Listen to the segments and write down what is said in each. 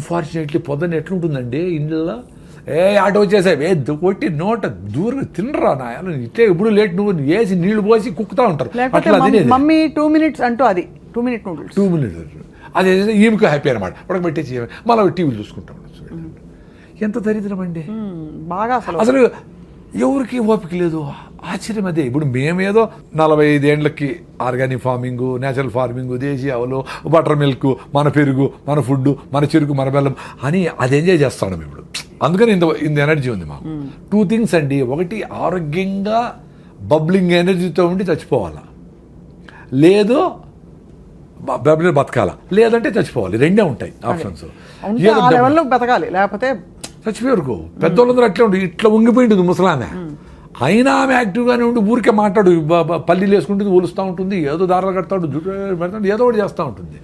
Unfortunately పొద్దున్న ఎట్లుంటుందండి ఇంట్లో auto వచ్చేసాయి కొట్టి నోట దూరం తినరా నాయన ఇట్లే ఇప్పుడు లేట్ నువ్వు వేసి నీళ్లు పోసి కుక్కుతా ఉంటారు అట్లా తినేది. మమ్మీ 2 minutes అంటూ అది 2 minute నూడిల్స్ 2 minutes అదే ఈమెకు హ్యాపీ అనమాట ఉడకబెట్టేసి మళ్ళీ టీవీలు చూసుకుంటాం. ఎంత దరిద్రం అండి బాగా అసలు ఎవరికి ఓపిక లేదు. ఆశ్చర్యం అదే. ఇప్పుడు మేమేదో 45 ఏళ్ళకి ఆర్గానిక్ ఫార్మింగ్, నేచురల్ ఫార్మింగ్, దేశీ ఆవులు, బటర్ మిల్క్, మన పెరుగు, మన ఫుడ్, మన చెరుకు, మన బెల్లం అని అది ఎంజాయ్ చేస్తాం ఇప్పుడు. అందుకని ఇంత ఎనర్జీ ఉంది మాకు. 2 things అండి. ఒకటి ఆరోగ్యంగా బబ్లింగ్ ఎనర్జీతో ఉండి చచ్చిపోవాలా, లేదు బతకాల, లేదంటే చచ్చిపోవాలి. రెండే ఉంటాయి ఆప్షన్స్. బతకాలి లేకపోతే చచ్చిపోయారు. పెద్దోళ్ళందరూ అట్లే ఉండి ఇట్లా ఉంగిపోయింటుంది ముసలామె. అయినా ఆమె యాక్టివ్గానే ఉండి ఊరికే మాట్లాడు, పల్లీలు వేసుకుంటుంది, ఊలుస్తూ ఉంటుంది, ఏదో దారాలు కడతాడు, జుట్టు పెడతాడు, ఏదో ఒకటి చేస్తూ ఉంటుంది.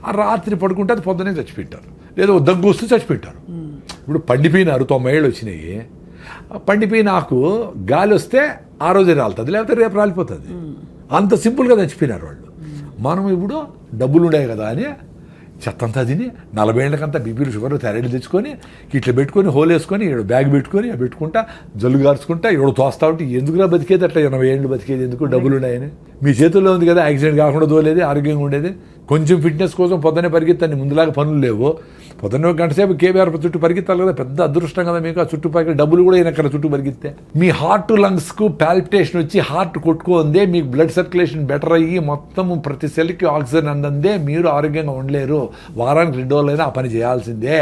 ఆ రాత్రి పడుకుంటే అది పొద్దునే చచ్చిపోయింటారు, లేదో దగ్గు వస్తూ చచ్చిపోయింటారు. ఇప్పుడు పండిపోయినారు, 90 ఏళ్ళు వచ్చినాయి. పండిపోయిన ఆకు గాలి వస్తే ఆ రోజే రాలుతుంది, లేకపోతే రేపు రాలిపోతుంది. అంత సింపుల్గా చచ్చిపోయినారు వాళ్ళు. మనం ఇప్పుడు డబ్బులు ఉండే కదా అని చెత్తంతా తిని 40 ఏళ్ళకంతా బీపీలు, షుగర్, థైరాయిడ్ తెచ్చుకొని ఇట్లా పెట్టుకొని హోల్ వేసుకొని ఇక్కడ బ్యాగ్ పెట్టుకొని పెట్టుకుంటా జల్లు గార్చుకుంటా ఇక్కడ తోస్తా ఉంటే ఎందుకురా బతికేది అట్లా 80 ఏళ్ళు బతికేది ఎందుకు? డబ్బులు ఉన్నాయని. మీ చేతుల్లో ఉంది కదా, యాక్సిడెంట్ కాకుండా దోలేది, ఆరోగ్యంగా ఉండేది. కొంచెం ఫిట్నెస్ కోసం పొద్దున్నే పరిగెత్తాను, ముందులాగా పనులు లేవు. పొద్దున్న 1 గంట సేపు కేబీఆర్ చుట్టూ పరిగెత్తాలి కదా, పెద్ద అదృష్టం కదా మీకు. ఆ చుట్టుపక్కల డబ్బులు కూడా ఈయనక్కడ చుట్టూ పరిగెత్తే మీ హార్ట్ లంగ్స్కు పాల్పిటేషన్ వచ్చి హార్ట్ కొట్టుకుందే, మీకు బ్లడ్ సర్క్యులేషన్ బెటర్ అయ్యి మొత్తం ప్రతి సెల్కి ఆక్సిజన్ అందందే మీరు ఆరోగ్యంగా ఉండలేరు. వారానికి 2 రోజులైనా ఆ పని చేయాల్సిందే.